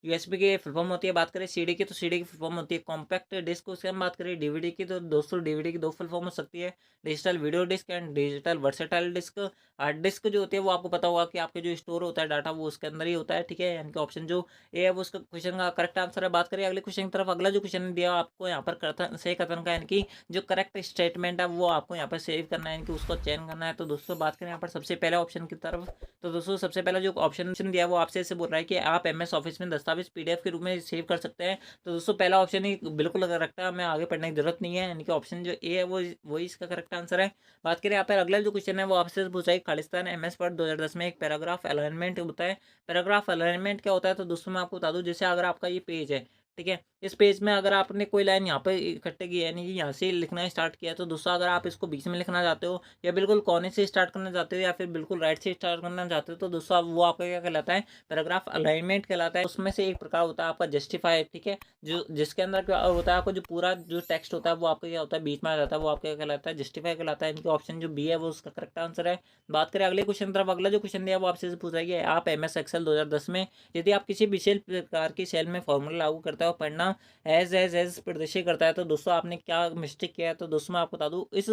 यूएसबी की फुल फॉर्म होती है। बात करें सीडी की तो सीडी की फुल फॉर्म होती है कॉम्पैक्ट डिस्क। उसके हम बात करें डीवीडी की तो दोस्तों डीवीडी की दो फुल फॉर्म हो सकती है, digital video disc and digital versatile disc. Hard disk जो होती है वो आपको पता होगा कि आपके जो स्टोर होता है डाटा वो उसके अंदर ही होता है। ठीक है, यानी कि ऑप्शन जो ए है वो उसका क्वेश्चन का करेक्ट आंसर है। बात करें अगले क्वेश्चन की तरफ। अगला जो क्वेश्चन दिया आपको यहाँ पर सही कथन का, यानी कि जो करेक्ट स्टेटमेंट है वो आपको यहाँ पर सेव करना है, यानी कि उसको चयन करना है। तो दोस्तों बात करें यहाँ पर सबसे पहले ऑप्शन की तरफ, तो दोस्तों सबसे पहला जो ऑप्शन दिया वो आपसे ऐसे बोल रहा है कि आप एमएस ऑफिस में दस्तावेज पीडीएफ के रूप में सेव कर सकते हैं। तो दोस्तों पहला ऑप्शन ही बिल्कुल अगर रखता है, हमें आगे पढ़ने की जरूरत नहीं है, यानी कि ऑप्शन जो ए है वो वही इसका करेक्ट आंसर है। बात करें यहाँ पर अगला जो क्वेश्चन है वो आपसे पूछा है, खालिस्तान एमएस वर्ड 2010 में एक पैराग्राफ अलाइनमेंट होता है। पैराग्राफ अलाइनमेंट क्या होता है, तो दोस्तों मैं आपको बता दूं, जैसे अगर आपका ये पेज है, ठीक है, इस पेज में अगर आपने कोई लाइन यहाँ पे इकट्ठे की यानी कि यहाँ से लिखना स्टार्ट किया, तो दोस्तों अगर आप इसको बीच में लिखना चाहते हो या बिल्कुल कोने से स्टार्ट करना चाहते हो या फिर बिल्कुल राइट से स्टार्ट करना चाहते हो, तो दोस्तों वो आपका क्या कहलाता है, पैराग्राफ अलाइनमेंट कहलाता है। उसमें से एक प्रकार होता है आपका जस्टिफाई। ठीक है, जो जिसके अंदर क्या होता है, आपको जो पूरा जो टेक्स्ट होता है वो आपका क्या होता है, बीच में आ जाता है, वो आपका क्या कहलाता है, जस्टिफाई कहलाता है। इनके ऑप्शन जो बी है वो उसका करेक्ट आंसर है। बात करें अगले क्वेश्चन तरफ। अगला जो क्वेश्चन दिया वो आपसे पूछा है, आप MS एक्सेल 2010 में यदि आप किसी विशेष प्रकार की सेल में फॉर्मूला लागू करते हो परिणाम एज प्रदर्शित करता है, तो दोस्तों आपने क्या मिस्टेक किया है। तो दोस्तों मैं आपको बता दूं, इस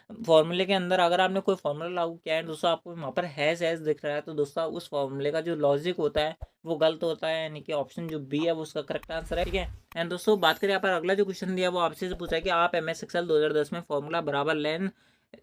फॉर्मूले के अंदर अगर आपने कोई फॉर्मूला लागू किया है दोस्तों, आपको वहाँ पर हैज एज दिख रहा है, तो दोस्तों उस फॉर्मूले का जो लॉजिक होता है वो गलत होता है, यानी कि ऑप्शन जो बी है वो उसका करेक्ट आंसर है। ठीक है, एंड दोस्तों बात करें यहाँ पर अगला जो क्वेश्चन दिया वो आपसे पूछा है कि आप MS एक्सेल 2010 में फॉर्मूला बराबर लेन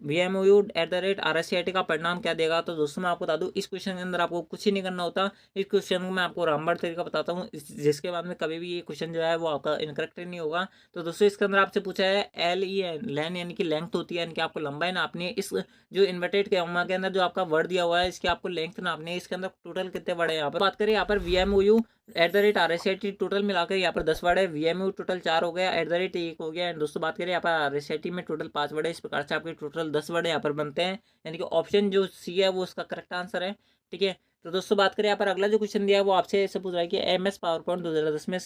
VMU@RSCIT का परिणाम क्या देगा। तो दोस्तों मैं आपको बता दूं, इस क्वेश्चन के अंदर आपको कुछ ही नहीं करना होता। इस क्वेश्चन को मैं आपको रामबाण तरीका बताता हूँ, जिसके बाद में कभी भी ये क्वेश्चन जो है वो आपका इनकरेक्ट नहीं होगा। तो दोस्तों इसके अंदर आपसे पूछा है LEN लेन यानी कि लेंथ होती है, यानी कि आपको लंबाई नापनी है। इस जो इन्वर्टेड कॉमा के अंदर जो आपका वर्ड दिया हुआ है इसकी आपको लेंथ नापनी है। इसके अंदर टोटल कितने वर्ड है, यहाँ पर बात करें यहाँ पर VMU@RSCIT टोटल मिलाकर यहाँ पर 10 वर्ड है। VMU टोटल 4 हो गया, @1 हो गया। एंड दोस्तों बात करें यहाँ पर RSCIT में टोटल 5 वर्ड है। इस प्रकार से आपके टोटल 10 वर्ड यहाँ पर बनते हैं, यानी कि ऑप्शन जो सी है वो उसका करेक्ट आंसर है। ठीक है, तो दोस्तों बात करें यहाँ पर अगला जो क्वेश्चन दिया है वो आपसे ऐसे पूछ रहा है कि MS पावरपॉइंट 2010 में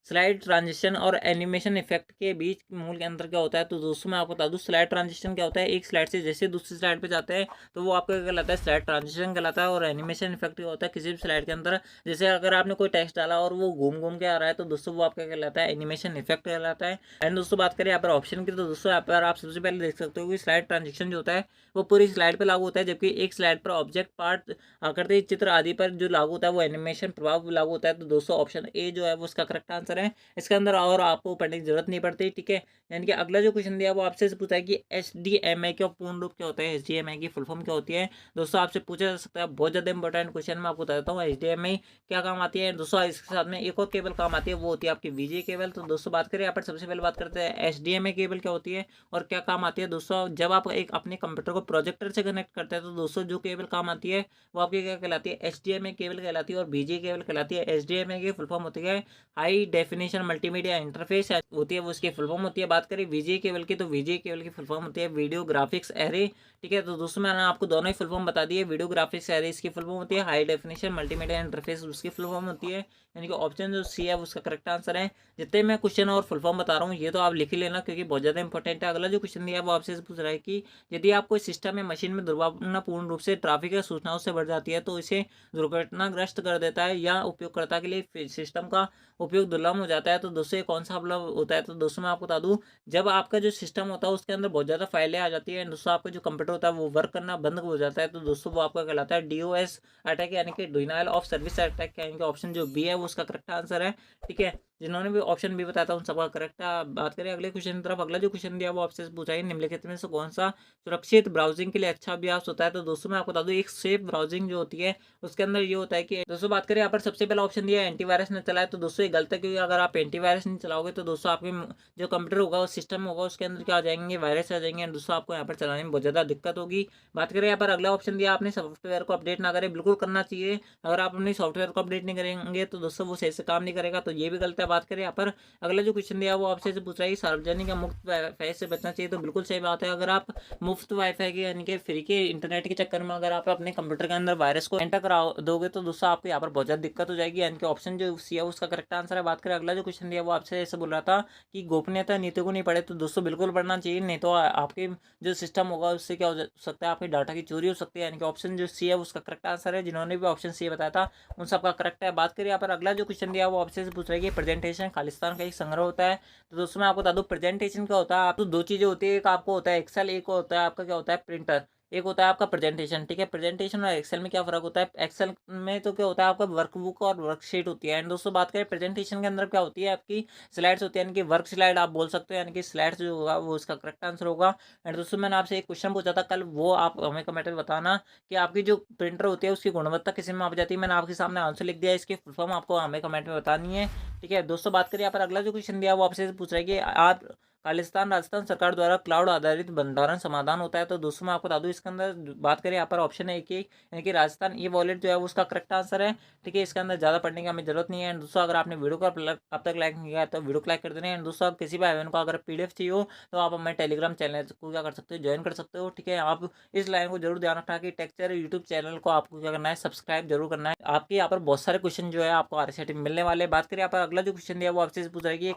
स्लाइड ट्रांजिशन और एनिमेशन इफेक्ट के बीच मूल के अंतर क्या होता है। तो दोस्तों मैं आपको बता दूं, स्लाइड ट्रांजिशन क्या होता है, एक स्लाइड से जैसे दूसरी स्लाइड पे जाते हैं तो वो आपका क्या कहलाता है, स्लाइड ट्रांजिशन कहलाता है। और एनिमेशन इफेक्ट क्या होता है, किसी भी स्लाइड के अंदर जैसे अगर आपने कोई टेक्स्ट डाला और वो घूम घूम के आ रहा है, तो दोस्तों वो आपका कहलाता है, एनिमेशन इफेक्ट कहलाता है। एंड दोस्तों बात करें यहाँ पर ऑप्शन की, तो दोस्तों यहाँ पर आप सबसे पहले देख सकते हो कि स्लाइड ट्रांजिशन जो होता है वो पूरी स्लाइड पर लागू होता है, जबकि एक स्लाइड पर ऑब्जेक्ट पार्ट आकृति चित्र आदि पर जो लागू होता है वो एनिमेशन प्रभाव लागू होता है। तो दोस्तों ऑप्शन ए जो है वो उसका करेक्ट आंसर है। इसके अंदर और आपको पढ़ने की जरूरत नहीं पड़ती। ठीक है, यानी कि अगला जो क्वेश्चन दिया वो आपसे पूछा है कि HDMI का पूर्ण रूप क्या होता है, HDMI की फुल फॉर्म क्या होती है। दोस्तों आपसे पूछा जा सकता है, बहुत ज़्यादा इंपॉर्टेंट क्वेश्चन मैं आपको बता देता हूँ HDMI क्या काम आती है। दोस्तों इसके साथ में एक और केबल काम आती है, वो होती है आपकी VGA केबल। तो दोस्तों बात करें यहाँ पर सबसे पहले बात करते हैं HDMI केबल क्या होती है और क्या काम आती है। दोस्तों जब आप एक अपने कंप्यूटर को प्रोजेक्टर से कनेक्ट करते हैं तो दोस्तों जो केबल काम आती है वो आपकी क्या कहलाती है, HDMI केबल कहलाती है और VGA केबल कहलाती है। HDMI की फुल फॉर्म होती है हाई डेफिनेशन मल्टीमीडिया इंटरफेस होती है, वो उसकी फुल फॉर्म होती है। बात करें VGA केबल की, तो VGA केबल की फुल फॉर्म होती है वीडियो ग्राफिक्स एरे। ठीक है, तो दोस्तों मैंने आपको दोनों ही फुल फॉर्म बता दी है। वीडियो ग्राफिक्स एरे इसकी फुल फॉर्म होती है, हाई डेफिनेशन मल्टीमीडिया इंटरफेस उसकी फुल फॉर्म होती है, यानी कि ऑप्शन जो सी है उसका करेक्ट आंसर है। जितने मैं क्वेश्चन और फुल फॉर्म बता रहा हूँ ये तो आप लिख ही लेना, क्योंकि बहुत ज़्यादा इंपॉर्टेंट है। अगला जो क्वेश्चन दिया है वो आपसे पूछ रहा है कि यदि आप कोई सिस्टम में मशीन में दुर्भावनापूर्ण रूप से ट्रैफिक या सूचनाओं से बढ़ जाती है तो इसे दुर्घटनाग्रस्त कर देता है या उपयोगकर्ता के लिए सिस्टम का उपयोग दुर्लभ एग्जाम हो जाता है तो दोस्तों ये कौन सा मतलब होता है, तो दोस्तों मैं आपको बता दूं, जब आपका जो सिस्टम होता है उसके अंदर बहुत ज़्यादा फाइलें आ जाती है, दोस्तों आपका जो कंप्यूटर होता है वो वर्क करना बंद हो जाता है, तो दोस्तों वो आपका कहलाता है डीओएस अटैक, यानी कि डिनायल ऑफ सर्विस अटैक, यानी कि ऑप्शन जो बी है वो उसका करेक्ट आंसर है। ठीक है, जिन्होंने भी ऑप्शन बी बताया था उन सबका करेक्ट है। बात करें अगले क्वेश्चन की तरफ, अगला जो क्वेश्चन दिया वो आपसे पूछा है निम्नलिखित में से कौन सा सुरक्षित ब्राउजिंग के लिए अच्छा अभ्यास होता है, तो दोस्तों मैं आपको बता दूं एक सेफ ब्राउजिंग जो होती है उसके अंदर ये होता है कि दोस्तों बात करें यहाँ पर सबसे पहला ऑप्शन दिया है एंटीवायरस ने चलाए, तो दोस्तों ये गलत है, क्योंकि अगर आप एंटीवायरस नहीं चलाओगे तो दोस्तों आपके जो कंप्यूटर होगा सिस्टम होगा उसके अंदर क्या आ जाएंगे, वायरस आ जाएंगे, एंड दोस्तों आपको यहाँ पर चलाने में बहुत ज़्यादा दिक्कत होगी। बात करें यहाँ पर अगला ऑप्शन दिया आपने सॉफ्टवेयर को अपडेट ना करें, बिल्कुल करना चाहिए। अगर आप अपने सॉफ्टवेयर को अपडेट नहीं करेंगे तो दोस्तों वो सही से काम नहीं करेगा, तो ये भी गलत है। बात करें यहाँ पर अगला जो क्वेश्चन दिया वो आपसे पूछ रहा है सार्वजनिक या मुफ्त वाईफाई से बचना चाहिए, तो बिल्कुल सही बात है। अगर आप मुफ्त वाईफाई के यानी कि फ्री के इंटरनेट के चक्कर में अगर आप अपने कंप्यूटर के अंदर वायरस को एंटर करा दोगे तो दोस्तों आपको यहाँ पर बहुत ज़्यादा दिक्कत हो जाएगी, यानी कि ऑप्शन जो सी है उसका करेक्ट आंसर है। बात करें अगला जो क्वेश्चन दिया वो आपसे ऐसे बोल रहा था कि गोपनीयता नीति को नहीं पढ़े, तो दोस्तों बिल्कुल पढ़ना चाहिए, नहीं तो आपके जो सिस्टम होगा उससे क्या हो सकता है, आपके डाटा की चोरी हो सकती है, यानी कि ऑप्शन जो सी है उसका करेक्ट आंसर है। जिन्होंने भी ऑप्शन सी बताया था उन सबका करेक्ट है। बात करें यहाँ पर अगला जो क्वेश्चन दिया वो आपसे पूछ रहा है कि प्रेजेंटेशन खालिस्तान का एक संग्रह होता है, तो दोस्तों मैं आपको बता दूं प्रेजेंटेशन क्या होता है, आप तो दो चीज़ें होती है, एक आपको होता है एक्सेल, एक होता है आपका क्या होता है प्रिंटर, एक होता है आपका प्रेजेंटेशन। ठीक है, प्रेजेंटेशन और एक्सेल में क्या फ़र्क होता है, एक्सेल में तो क्या होता है आपका वर्कबुक और वर्कशीट होती है, एंड दोस्तों बात करें प्रेजेंटेशन के अंदर क्या होती है आपकी स्लाइड्स होती है, यानी कि वर्क स्लाइड आप बोल सकते हो, यानी कि स्लाइड्स जो होगा वो उसका करेक्ट आंसर होगा। एंड दोस्तों मैंने आपसे एक क्वेश्चन पूछा था कल, वो आप हमें कमेंट में बताना कि आपकी जो प्रिंटर होती है उसकी गुणवत्ता किस में मापी जाती है, मैंने आपके सामने आंसर लिख दिया है, इसकी फुल फॉर्म आपको हमें कमेंट में बतानी है। ठीक है दोस्तों, बात करिए यहाँ पर अगला जो क्वेश्चन दिया वो आपसे पूछ रहा है कि आप खालिस्तान राजस्थान सरकार द्वारा क्लाउड आधारित भंडारण समाधान होता है, तो दोस्तों मैं आपको बता दूं इसके अंदर बात करें यहाँ पर ऑप्शन है कि यानी कि राजस्थान ई वॉलेट जो है वो उसका करेक्ट आंसर है। ठीक है, इसके अंदर ज़्यादा पढ़ने की हमें जरूरत नहीं है। एंड दोस्तों अगर आपने वीडियो को अब तक लाइक नहीं किया तो वीडियो को लाइक कर देना। एंड दोस्तों आप किसी भी भाई बहन को अगर पीडीएफ चाहिए हो तो आप हमारे टेलीग्राम चैनल को क्या कर सकते हो, ज्वाइन कर सकते हो। ठीक है, आप इस लाइन को जरूर ध्यान रखना कि टेक्चर यूट्यूब चैनल को आपको क्या करना है, सब्सक्राइब जरूर करना है। आपके यहाँ पर बहुत सारे क्वेश्चन जो है आपको आरसीईआरटी में मिलने वाले। बात करें यहाँ पर अगला जो क्वेश्चन दिया वो आपसे पूछ रहा है कि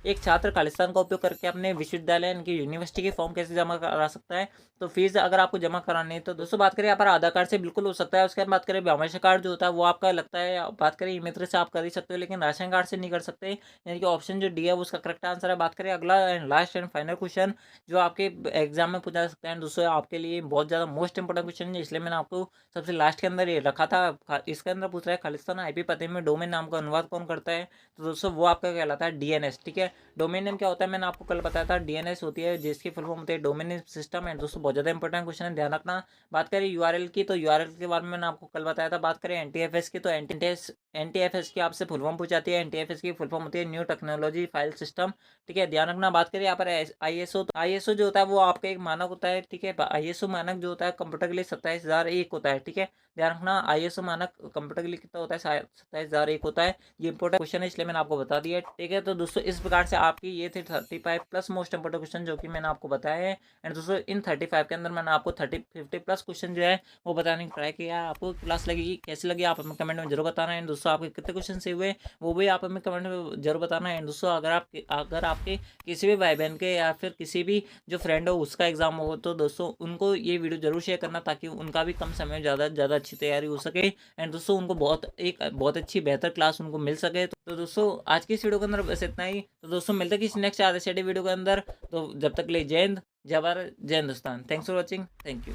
एक छात्र खालिस्तान का उपयोग करके अपने विश्वविद्यालय यानी यूनिवर्सिटी के फॉर्म कैसे जमा करा सकता है, तो फीस अगर आपको जमा करानी है तो दोस्तों बात करें यहाँ पर आधार कार्ड से बिल्कुल हो सकता है। उसके बाद बात करें बायोमेट्रिक कार्ड जो होता है वो आपका लगता है, बात करें ई मित्र से आप कर ही सकते हो, लेकिन राशन कार्ड से नहीं कर सकते, यानी कि ऑप्शन जो डी है वो उसका करेक्ट आंसर है। बात करें अगला and last and final question जो आपके एग्जाम में पूछा जा सकता है, दोस्तों आपके लिए बहुत ज़्यादा मोस्ट इंपोर्टेंट क्वेश्चन है, इसलिए मैंने आपको सबसे लास्ट के अंदर ये रखा था। इसके अंदर पूछ रहा है खालिस्तान आईपी पते में डोमेन नाम का अनुवाद कौन करता है, तो दोस्तों वो आपका कहलाता है डीएनएस। ठीक है, डोमेन नेम क्या होता है मैंने आपको कल बताया था, डीएनएस होती है जिसकी फुल फॉर्म होती है डोमेन नेम सिस्टम है। दोस्तों बहुत ज़्यादा इंपॉर्टेंट क्वेश्चन है, ध्यान रखना। बात करें यूआरएल की, तो यूआरएल के बारे में मैंने आपको कल बताया था। बात करें एनटीएफएस की, तो एनटीएफएस की आपसे फुल फॉर्म पूछ जाती है, एनटीएफएस की फुल फॉर्म होती है न्यू टेक्नोलॉजी फाइल सिस्टम। ठीक है, ध्यान रखना। बात करें यहाँ पर आईएसओ, तो आईएसओ जो होता है वो आपका एक मानक होता है। ठीक है, आईएसओ मानक जो होता है कंप्यूटर के लिए 27001 होता है। ठीक है, ध्यान रखना आईएसओ मानक कंप्यूटर के लिए कितना होता है, 27001 होता है। ये इंपॉर्टेंट क्वेश्चन है इसलिए मैंने आपको बता दिया। ठीक है, तो दोस्तों इस प्रकार से आपकी ये थे 35 प्लस मोस्ट इंपॉर्टेंट क्वेश्चन जो कि मैंने आपको बताया है। एंड दोस्तों इन 35 के अंदर मैंने आपको 50 प्लस क्वेश्चन जो है वो बताने की ट्राई किया। आपको क्लास लगेगी कैसी लगी आप हमें कमेंट में जरूर बताना। एंड दोस्तों आपके कितने क्वेश्चन से हुए वो भी आप हमें कमेंट में जरूर बताना। एंड दोस्तों अगर आपके किसी भी भाई बहन के या फिर किसी भी जो फ्रेंड हो उसका एग्जाम हो तो दोस्तों उनको ये वीडियो जरूर शेयर करना, ताकि उनका भी कम समय में ज़्यादा अच्छी तैयारी हो सके। एंड दोस्तों उनको बहुत अच्छी बेहतर क्लास उनको मिल सके। तो दोस्तों आज की इस वीडियो के अंदर बस इतना ही। तो दोस्तों मिलते हैं किसी नेक्स्ट आधे वीडियो के अंदर। तो जब तक ले जय हिंद, जय भारत, जय Hindustan. Thanks for watching, thank you.